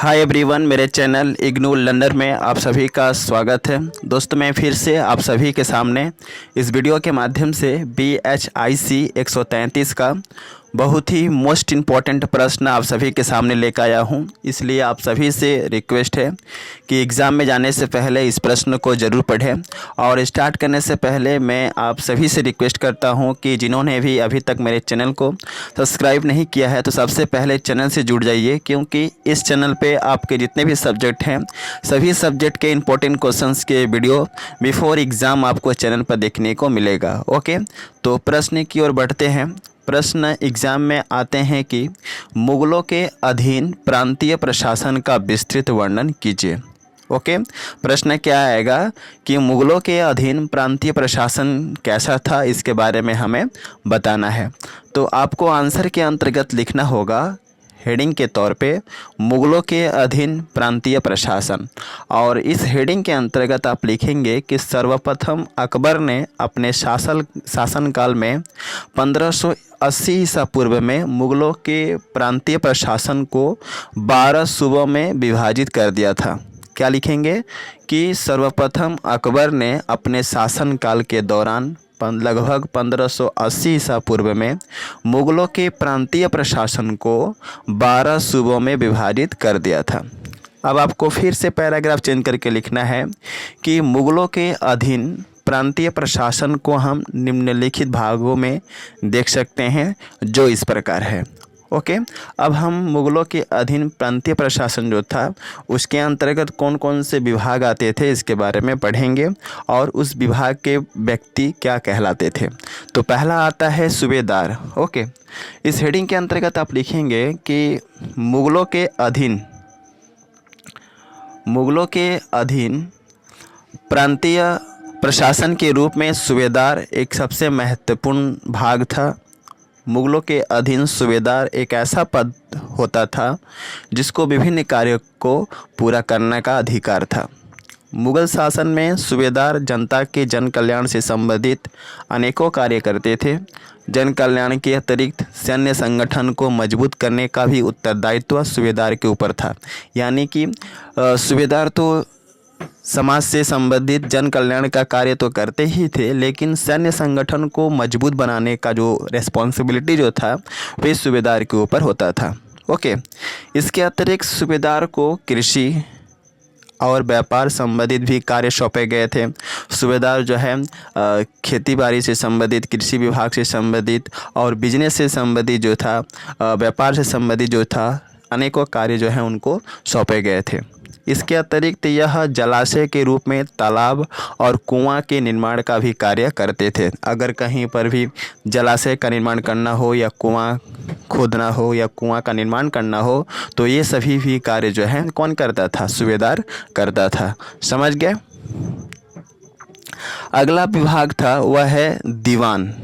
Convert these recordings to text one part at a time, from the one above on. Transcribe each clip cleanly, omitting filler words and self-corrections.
Hi everyone, मेरे channel IGNOU learner में आप सभी का स्वागत है। दोस्तों, मैं फिर से आप सभी के सामने इस वीडियो के माध्यम से BHIC 133 का बहुत ही मोस्ट इम्पॉर्टेंट प्रश्न आप सभी के सामने लेकर आया हूं। इसलिए आप सभी से रिक्वेस्ट है कि एग्ज़ाम में जाने से पहले इस प्रश्न को ज़रूर पढ़ें। और स्टार्ट करने से पहले मैं आप सभी से रिक्वेस्ट करता हूं कि जिन्होंने भी अभी तक मेरे चैनल को सब्सक्राइब नहीं किया है तो सबसे पहले चैनल से जुड़ जाइए, क्योंकि इस चैनल पे आपके जितने भी सब्जेक्ट हैं सभी सब्जेक्ट के इंपॉर्टेंट क्वेश्चंस के वीडियो बिफोर एग्ज़ाम आपको चैनल पर देखने को मिलेगा। ओके, तो प्रश्न की ओर बढ़ते हैं। प्रश्न एग्ज़ाम में आते हैं कि मुग़लों के अधीन प्रांतीय प्रशासन का विस्तृत वर्णन कीजिए। ओके, प्रश्न क्या आएगा कि मुग़लों के अधीन प्रांतीय प्रशासन कैसा था, इसके बारे में हमें बताना है। तो आपको आंसर के अंतर्गत लिखना होगा हेडिंग के तौर पे मुग़लों के अधीन प्रांतीय प्रशासन, और इस हेडिंग के अंतर्गत आप लिखेंगे कि सर्वप्रथम अकबर ने अपने शासनकाल में 1580 ईसा पूर्व में मुग़लों के प्रांतीय प्रशासन को 12 सूबों में विभाजित कर दिया था। क्या लिखेंगे कि सर्वप्रथम अकबर ने अपने शासनकाल के दौरान लगभग 1580 ईसा पूर्व में मुग़लों के प्रांतीय प्रशासन को 12 सूबों में विभाजित कर दिया था। अब आपको फिर से पैराग्राफ चेंज करके लिखना है कि मुग़लों के अधीन प्रांतीय प्रशासन को हम निम्नलिखित भागों में देख सकते हैं, जो इस प्रकार है। ओके, अब हम मुग़लों के अधीन प्रांतीय प्रशासन जो था उसके अंतर्गत कौन कौन से विभाग आते थे इसके बारे में पढ़ेंगे, और उस विभाग के व्यक्ति क्या कहलाते थे। तो पहला आता है सूबेदार। ओके, इस हेडिंग के अंतर्गत आप लिखेंगे कि मुग़लों के अधीन प्रांतीय प्रशासन के रूप में सूबेदार एक सबसे महत्वपूर्ण भाग था। मुग़लों के अधीन सूबेदार एक ऐसा पद होता था जिसको विभिन्न कार्यों को पूरा करने का अधिकार था। मुग़ल शासन में सूबेदार जनता के जन कल्याण से संबंधित अनेकों कार्य करते थे। जन कल्याण के अतिरिक्त सैन्य संगठन को मजबूत करने का भी उत्तरदायित्व सूबेदार के ऊपर था। यानी कि सूबेदार तो समाज से संबंधित जन कल्याण का कार्य तो करते ही थे, लेकिन सैन्य संगठन को मजबूत बनाने का जो रिस्पॉन्सिबिलिटी जो था वह सूबेदार के ऊपर होता था। ओके, इसके अतिरिक्त सूबेदार को कृषि और व्यापार संबंधित भी कार्य सौंपे गए थे। सूबेदार जो है खेती बाड़ी से संबंधित, कृषि विभाग से संबंधित और बिजनेस से संबंधित जो था, व्यापार से संबंधित जो था, अनेकों कार्य जो हैं उनको सौंपे गए थे। इसके अतिरिक्त यह जलाशय के रूप में तालाब और कुआं के निर्माण का भी कार्य करते थे। अगर कहीं पर भी जलाशय का निर्माण करना हो या कुआं खोदना हो या कुआं का निर्माण करना हो तो ये सभी भी कार्य जो है कौन करता था? सूबेदार करता था। समझ गए? अगला विभाग था वह है दीवान।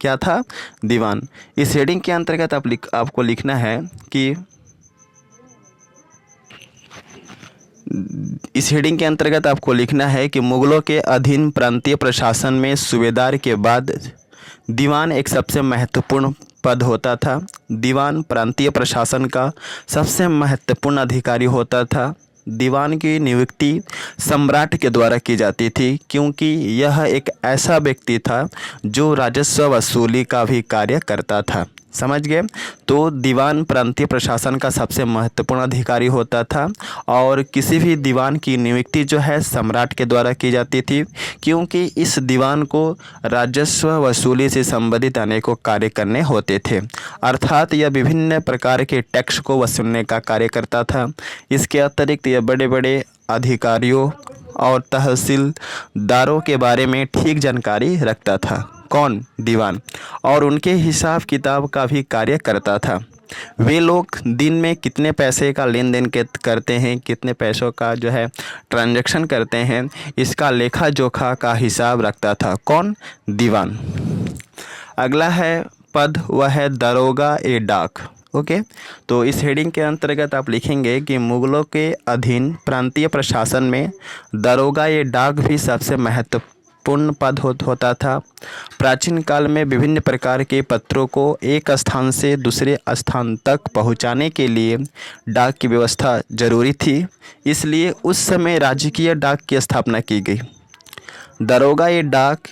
क्या था? दीवान। इस हेडिंग के अंतर्गत आपको लिखना है कि मुग़लों के अधीन प्रांतीय प्रशासन में सूबेदार के बाद दीवान एक सबसे महत्वपूर्ण पद होता था। दीवान प्रांतीय प्रशासन का सबसे महत्वपूर्ण अधिकारी होता था। दीवान की नियुक्ति सम्राट के द्वारा की जाती थी, क्योंकि यह एक ऐसा व्यक्ति था जो राजस्व वसूली का भी कार्य करता था। समझ गए? तो दीवान प्रांतीय प्रशासन का सबसे महत्वपूर्ण अधिकारी होता था, और किसी भी दीवान की नियुक्ति जो है सम्राट के द्वारा की जाती थी, क्योंकि इस दीवान को राजस्व वसूली से संबंधित अनेकों कार्य करने होते थे। अर्थात यह विभिन्न प्रकार के टैक्स को वसूलने का कार्य करता था। इसके अतिरिक्त यह बड़े बड़े अधिकारियों और तहसीलदारों के बारे में ठीक जानकारी रखता था। कौन? दीवान। और उनके हिसाब किताब का भी कार्य करता था। वे लोग दिन में कितने पैसे का लेन देन करते हैं, कितने पैसों का जो है ट्रांजैक्शन करते हैं, इसका लेखा जोखा का हिसाब रखता था। कौन? दीवान। अगला है पद, वह है दरोगा ए डाक। ओके, तो इस हेडिंग के अंतर्गत आप लिखेंगे कि मुग़लों के अधीन प्रांतीय प्रशासन में दरोगा ए डाक भी सबसे महत्वपूर्ण महत्वपूर्ण पद होता था। प्राचीन काल में विभिन्न प्रकार के पत्रों को एक स्थान से दूसरे स्थान तक पहुंचाने के लिए डाक की व्यवस्था जरूरी थी, इसलिए उस समय राजकीय डाक की स्थापना की गई। दरोगा ए डाक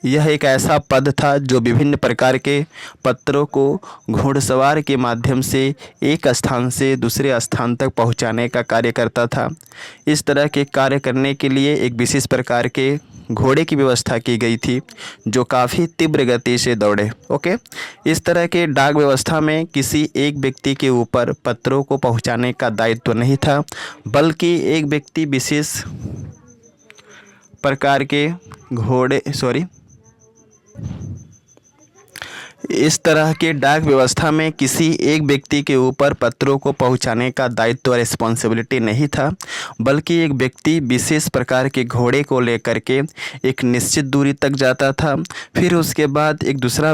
यह एक ऐसा पद था जो विभिन्न प्रकार के पत्रों को घुड़सवार के माध्यम से एक स्थान से दूसरे स्थान तक पहुंचाने का कार्य करता था। इस तरह के कार्य करने के लिए एक विशेष प्रकार के घोड़े की व्यवस्था की गई थी जो काफ़ी तीव्र गति से दौड़े। ओके, इस तरह के डाक व्यवस्था में किसी एक व्यक्ति के ऊपर पत्रों को पहुंचाने का दायित्व नहीं था, बल्कि एक व्यक्ति विशेष प्रकार के इस तरह के डाक व्यवस्था में किसी एक व्यक्ति के ऊपर पत्रों को पहुंचाने का दायित्व रिस्पॉन्सिबिलिटी नहीं था, बल्कि एक व्यक्ति विशेष प्रकार के घोड़े को लेकर के एक निश्चित दूरी तक जाता था। फिर उसके बाद एक दूसरा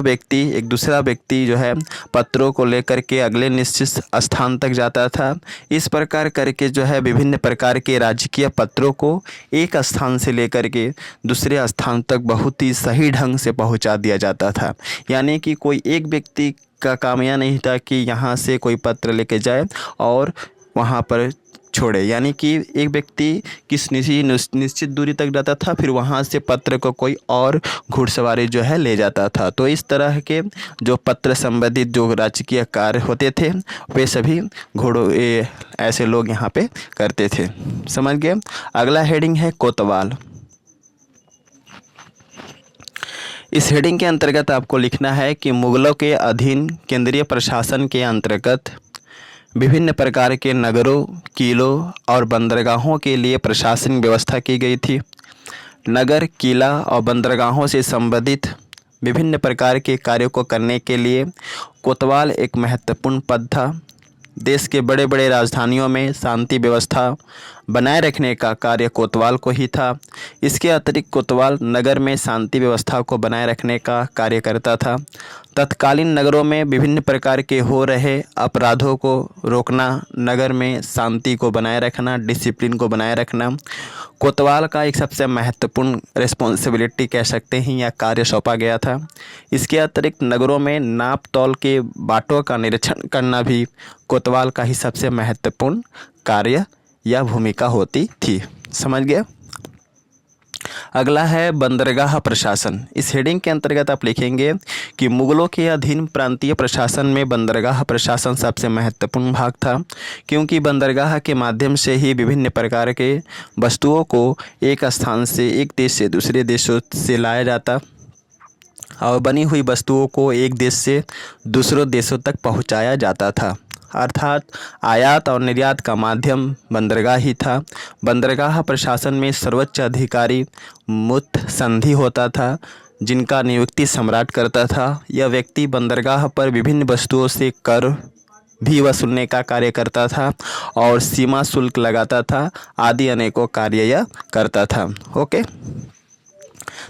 व्यक्ति जो है पत्रों को लेकर के अगले निश्चित स्थान तक जाता था। इस प्रकार करके जो है विभिन्न प्रकार के राजकीय पत्रों को एक स्थान से लेकर के दूसरे स्थान तक बहुत ही सही ढंग से पहुंचा दिया जाता था। यानी कि कोई एक व्यक्ति का काम यह नहीं था कि यहाँ से कोई पत्र लेके जाए और वहाँ पर छोड़े, यानी कि एक व्यक्ति किस निश्चित दूरी तक जाता था, फिर वहाँ से पत्र को कोई और घुड़सवारी जो है ले जाता था। तो इस तरह के जो पत्र संबंधित जो राजकीय कार्य होते थे वे सभी ऐसे लोग यहाँ पे करते थे। समझ गए। अगला हेडिंग है कोतवाल। इस हेडिंग के अंतर्गत आपको लिखना है कि मुगलों के अधीन केंद्रीय प्रशासन के अंतर्गत विभिन्न प्रकार के नगरों, किलों और बंदरगाहों के लिए प्रशासनिक व्यवस्था की गई थी। नगर, किला और बंदरगाहों से संबंधित विभिन्न प्रकार के कार्यों को करने के लिए कोतवाल एक महत्वपूर्ण पद था। देश के बड़े बड़े राजधानियों में शांति व्यवस्था बनाए रखने का कार्य कोतवाल को ही था। इसके अतिरिक्त कोतवाल नगर में शांति व्यवस्था को बनाए रखने का कार्य करता था। तत्कालीन नगरों में विभिन्न प्रकार के हो रहे अपराधों को रोकना, नगर में शांति को बनाए रखना, डिसिप्लिन को बनाए रखना कोतवाल का एक सबसे महत्वपूर्ण रिस्पॉन्सिबिलिटी कह सकते हैं या कार्य सौंपा गया था। इसके अतिरिक्त नगरों में नाप तौल के बाटों का निरीक्षण करना भी कोतवाल का ही सबसे महत्वपूर्ण कार्य या भूमिका होती थी। समझ गए। अगला है बंदरगाह प्रशासन। इस हेडिंग के अंतर्गत आप लिखेंगे कि मुगलों के अधीन प्रांतीय प्रशासन में बंदरगाह प्रशासन सबसे महत्वपूर्ण भाग था, क्योंकि बंदरगाह के माध्यम से ही विभिन्न प्रकार के वस्तुओं को एक स्थान से एक देश से दूसरे देशों से लाया जाता और बनी हुई वस्तुओं को एक देश से दूसरों देशों तक पहुंचाया जाता था। अर्थात आयात और निर्यात का माध्यम बंदरगाह ही था। बंदरगाह प्रशासन में सर्वोच्च अधिकारी मुत्संधी होता था, जिनका नियुक्ति सम्राट करता था। यह व्यक्ति बंदरगाह पर विभिन्न वस्तुओं से कर भी वसूलने का कार्य करता था और सीमा शुल्क लगाता था आदि अनेकों कार्य यह करता था। ओके,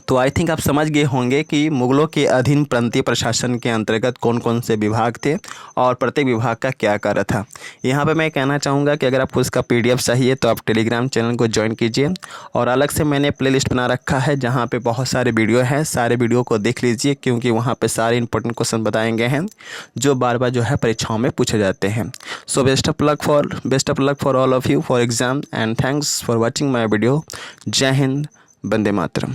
तो आई थिंक आप समझ गए होंगे कि मुगलों के अधीन प्रांतीय प्रशासन के अंतर्गत कौन कौन से विभाग थे और प्रत्येक विभाग का क्या कार्य था। यहाँ पे मैं कहना चाहूँगा कि अगर आपको इसका PDF चाहिए तो आप टेलीग्राम चैनल को ज्वाइन कीजिए और अलग से मैंने प्लेलिस्ट बना रखा है जहाँ पे बहुत सारे वीडियो हैं। सारे वीडियो को देख लीजिए, क्योंकि वहाँ पर सारे इंपॉर्टेंट क्वेश्चन बताए गए हैं जो बार बार जो है परीक्षाओं में पूछे जाते हैं। So best of luck for all of you for exam and thanks for watching my video. जय हिंद, वंदे मातरम।